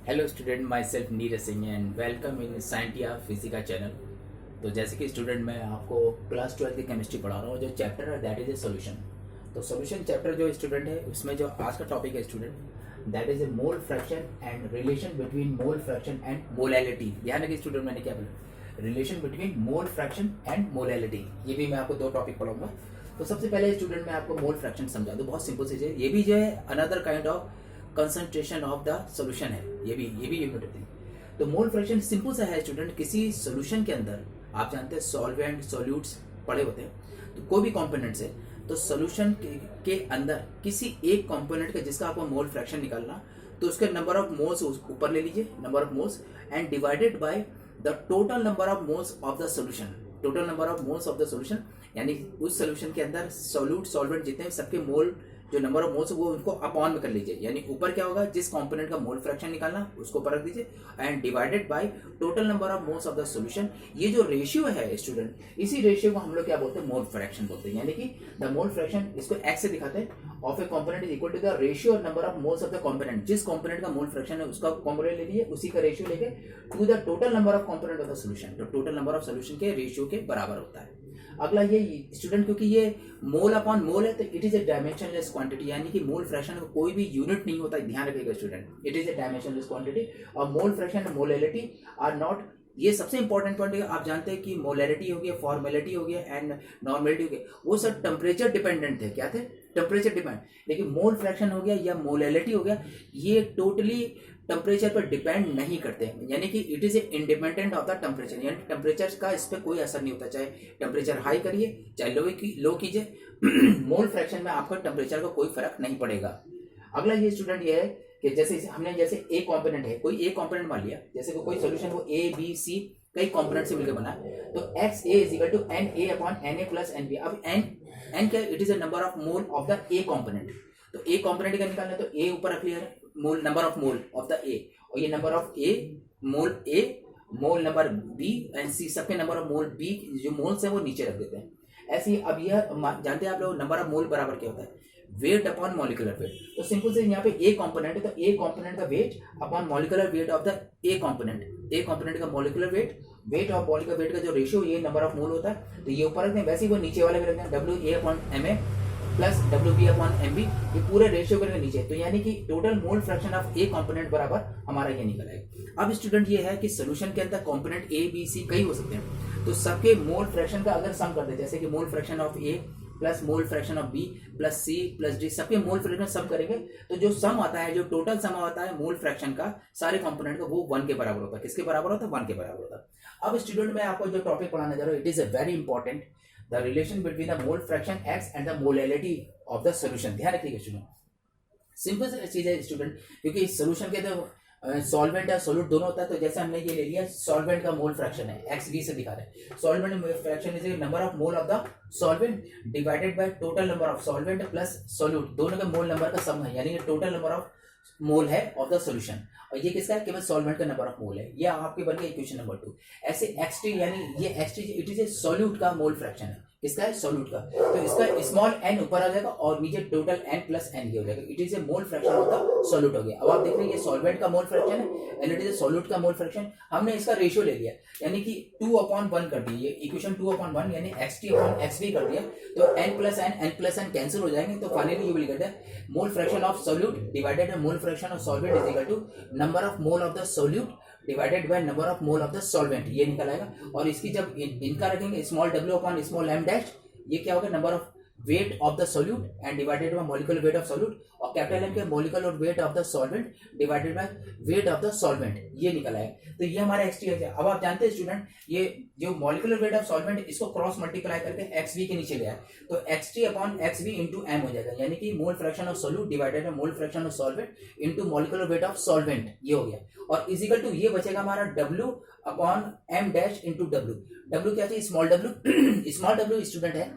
Hello student, my self Neeraj Singh and welcome in Scientia Physica channel. तो जैसे कि student मैं आपको क्लास 12 की केमिस्ट्री पढ़ा रहा हूँ। जो चैप्टर है दैट इज ए सोल्यूशन। तो सोल्यूशन चैप्टर जो स्टूडेंट है उसमें जो आज का टॉपिक है student that is a mole fraction and relation between mole fraction and molality. ध्यान रखिए स्टूडेंट, मैंने क्या बोला, relation between mole fraction and molality. ये भी मैं आपको दो टॉपिक पढ़ाऊंगा। तो सबसे पहले स्टूडेंट मैं आपको मोल फ्रैक्शन समझा दूँ। बहुत सिंपल चीज़ है, ये भी जो है another kind of concentration of the solution है। ये भी यूनिट है। तो मोल फ्रैक्शन सिंपल सा है स्टूडेंट। किसी सोल्यूशन के अंदर आप जानते हैं सॉल्वेंट सॉल्यूट्स पड़े होते हैं, तो कोई भी कंपोनेंट्स है तो सोल्यूशन के अंदर किसी एक कंपोनेंट का जिसका आपको मोल फ्रैक्शन निकालना, तो उसके नंबर ऑफ मोल्स ऊपर ले लीजिए, number of moles, and divided by the total number of moles of the solution. Total number of moles of the solution यानी उस सोल्यूशन के अंदर सोल्यूट सॉल्वेंट जितने सबके मोल जो नंबर ऑफ मोल्स वो उनको अपॉन में कर लीजिए। यानी ऊपर क्या होगा, जिस कंपोनेंट का मोल फ्रैक्शन निकालना उसको ऊपर रख दीजिए and divided by total number of moles of the solution. ये जो रेशियो है स्टूडेंट, इसी रेशियो को हम लोग क्या बोलते हैं, मोल फ्रैक्शन बोलते हैं। यानी कि द मोल फ्रैक्शन, इसको एक्स से दिखाते हैं, of A component is equal to the ratio number of moles of the component. जिस कंपोनेंट का मोल फ्रैक्शन है उसका कंपोनेंट ले लीजिए, उसी का रेशियो लेके to the total number of component of the solution. तो टोटल नंबर ऑफ सॉल्यूशन के रेशियो के बराबर होता है। अगला ये स्टूडेंट, क्योंकि ये मोल अपॉन मोल है तो it is a dimensionless quantity. यानी कि मोल फ्रैक्शन का कोई भी यूनिट नहीं होता, ध्यान रखिएगा student, it is a dimensionless quantity. और मोल फ्रैक्शन और मोलैलिटी आर नॉट, ये सबसे इंपॉर्टेंट पॉइंट है। आप जानते हैं कि मोलैलिटी हो गया, फॉर्मेलिटी हो गया एंड नॉर्मेलिटी हो गया, वो सब टेम्परेचर डिपेंडेंट थे। क्या थे? Temperature depend. लेकिन मोल फ्रैक्शन हो गया या मोलैलिटी हो गया, ये टोटली टेम्परेचर पर डिपेंड नहीं करते हैं। यानी कि it is a independent of the temperature. यानी टेम्परेचर का इस पर कोई असर नहीं होता, चाहे टेम्परेचर हाई करिए चाहे लो कीजिए मोल फ्रैक्शन में आपका टेम्परेचर का कोई फर्क नहीं पड़ेगा। अगला ये स्टूडेंट ये है कि जैसे ए कंपोनेंट है, कोई ए कंपोनेंट मान लिया, जैसे कोई सोल्यूशन वो ए बी सी कई कंपोनेंट से मिलकर बना है, तो x A is equal to n A upon n A plus n B. अब एन क्या, it is a number of mole of the A component. तो ए कंपोनेंट का निकालना है तो ए ऊपर रख लिया है, mole number of mole of the A, और ये number of A mole number B and C, सबके नंबर ऑफ मोल बी जो मोल्स है वो नीचे रख देते हैं। ऐसे ही अब यह जानते हैं आप लोग, नंबर ऑफ मोल बराबर क्या होता है, वेट अपॉन मॉलिक्यूलर वेट। तो सिंपल से यहाँ पे ए कंपोनेंट है तो ए कंपोनेंट का wait upon molecular weight of the A component का मॉलिक्यूलर वेट और मॉलिक्यूलर वेट का जो रेशियो, ये नंबर ऑफ मोल होता है। तो ये ऊपर रखते हैं, वैसे ही वो नीचे वाले भी रखते हैं, W A upon M A plus W B upon M B, ये पूरे रेशियो करके नीचे। तो यानी कि total mole fraction of A component बराबर हमारा ये निकल आएगा। अब स्टूडेंट ये है कि सोल्यूशन के अंदर कंपोनेंट ए बी सी कई हो सकते हैं, तो सबके मोल फ्रैक्शन का अगर सम करते हैं, जैसे कि mole fraction of A plus mole fraction of B plus C plus D, सबके मोल फ्रैक्शन सम करेंगे तो जो सम आता है, जो टोटल सम आता है मोल फ्रैक्शन का सारे कंपोनेंट का, वो 1 के बराबर होता है। किसके बराबर होता है? 1 के बराबर होता है। अब स्टूडेंट मैं आपको जो टॉपिक पढ़ाने जा रहा हूँ, it is a very important, the relation between the mole fraction x and the molality of the solution. ध्यान रखिएगा स्टूडेंट, सिंपल सी चीज है स्टूडेंट, क्योंकि सोल्यूशन के तो सॉल्वेंट या सोल्यूट दोनों होता है। तो जैसे हमने ये ले लिया, सॉल्वेंट का मोल फ्रैक्शन है, एक्स बी से दिखा रहे हैं। Solvent fraction is number of mole of the solvent divided by total number of solvent plus solute, दोनों के मोल नंबर का सम है, यानी टोटल नंबर ऑफ मोल है ऑफ द सोल्यूशन। और ये किसका है? केवल सॉल्वेंट का नंबर ऑफ मोल है। ये आपके बन गया इक्वेशन नंबर 2। ऐसे एक्स यानी ये x it is a solute का मोल फ्रैक्शन है। किसका है? सॉल्यूट का। तो इसका स्मॉल एन ऊपर आ जाएगा और नीचे टोटल एन प्लस एन ये हो जाएगा। It is a mole fraction of the solute हो गया। अब आप देख रहे हैं ये सॉल्वेंट का मोल फ्रैक्शन है and it is a solute का मोल फ्रैक्शन। हमने इसका रेशियो ले लिया, यानी कि 2/1 कर दी, ये इक्वेशन 2/1 यानी xt/xv कर दिया। तो n प्लस n कैंसिल हो जाएंगे, तो finally you will get the mole fraction of solute divided by mole fraction of solvent is equal to number of mole of the solute divided by number of mole of the solvent, ये निकल आएगा। और इसकी जब इनका रखेंगे small w upon small m dash, ये क्या होगा? Number of weight of the solute and divided by molecular weight of solute, और कैपिटल एम के molecular weight of the solvent divided by weight of the solvent, ये निकल आएगा। तो ये हमारा एक्स टी है। अब आप जानते हैं स्टूडेंट, ये जो मॉलिक्यूलर वेट ऑफ सॉल्वेंट, इसको क्रॉस मल्टीप्लाई करके एक्स वी के नीचे गया, तो X T upon X V into M हो जाएगा। यानी कि mole fraction of solute divided by mole fraction of solvent into molecular weight of solvent, ये हो गया। और इजिकल टू ये बचेगा हमारा W upon M dash into W क्या चाहिए? Small W small W student है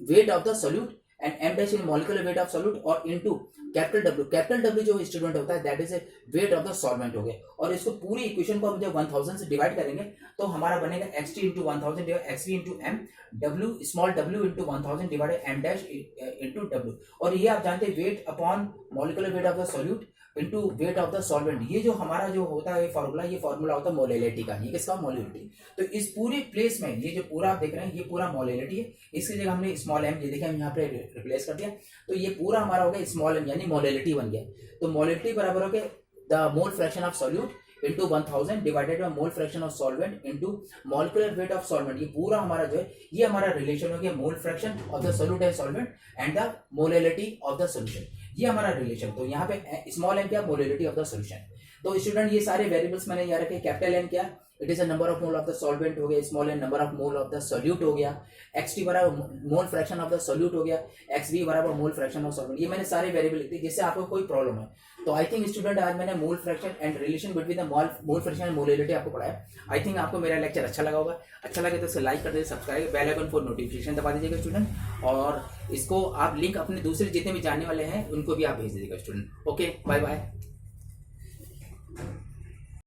weight of the solute and m dash in molecular weight of solute और into कैपिटल डब्ल्यू जो स्टूडेंट होता है that is a wait of the solvent हो गया। और इसको पूरी इक्वेशन को हम जब 1000 से डिवाइड करेंगे तो हमारा बनेगा xt into 1000 divide X V into M, W small W into 1000 divided M dash into W. और ये आप जानते हैं weight upon molecular weight of the solute into weight of the solvent. ये जो हमारा जो होता है फॉर्मूला, ये फॉर्मूला होता है मोलेलिटी का। ये किसका? मोलेलिटी। तो इस पूरे प्लेस में ये जो पूरा आप देख रहे हैं ये पूरा मोलेलिटी है। इसकी जगह हमने स्मॉल एम, ये देखिए हम यहाँ पे रिप्लेस कर दिया, तो ये पूरा हमारा हो गया स्मॉल एम यानी मोलेलिटी बन गया। तो मोलेलिटी बराबर हो गया the mole fraction of solute into 1000 divided by mole fraction of solvent into molecular weight of solvent. ये पूरा हमारा जो है ये हमारा रिलेशन हो गया mole fraction of the solute and solvent and the molality of the solution. ये हमारा रिलेशन। तो यहाँ पे स्मॉल एम क्या? Molality of the solution. तो स्टूडेंट ये सारे वेरिएबल्स मैंने यहाँ रखे। कैपिटल एम क्या? It is a number of mole of the solvent हो गया, small m number of mole of the solute हो गया, एक्स टी बराबर mole fraction of the solute हो गया, एक्स बी बराबर मोल फ्रैक्शन ऑफ सॉल्वेंट। ये मैंने सारे वेरिएबल लिख दिए जिससे आपको कोई प्रॉब्लम है। तो आई थिंक स्टूडेंट आज मैंने mole fraction and relation between the mole fraction and molality आपको पढ़ाया। आई थिंक आपको मेरा लेक्चर अच्छा लगा होगा। अच्छा लगे तो इसे लाइक कर दीजिए, subscribe, bell icon for notification दबा दीजिएगा स्टूडेंट। और इसको आप लिंक अपने दूसरे जितने भी जानने वाले हैं उनको भी आप भेज दीजिएगा स्टूडेंट। Okay, bye bye.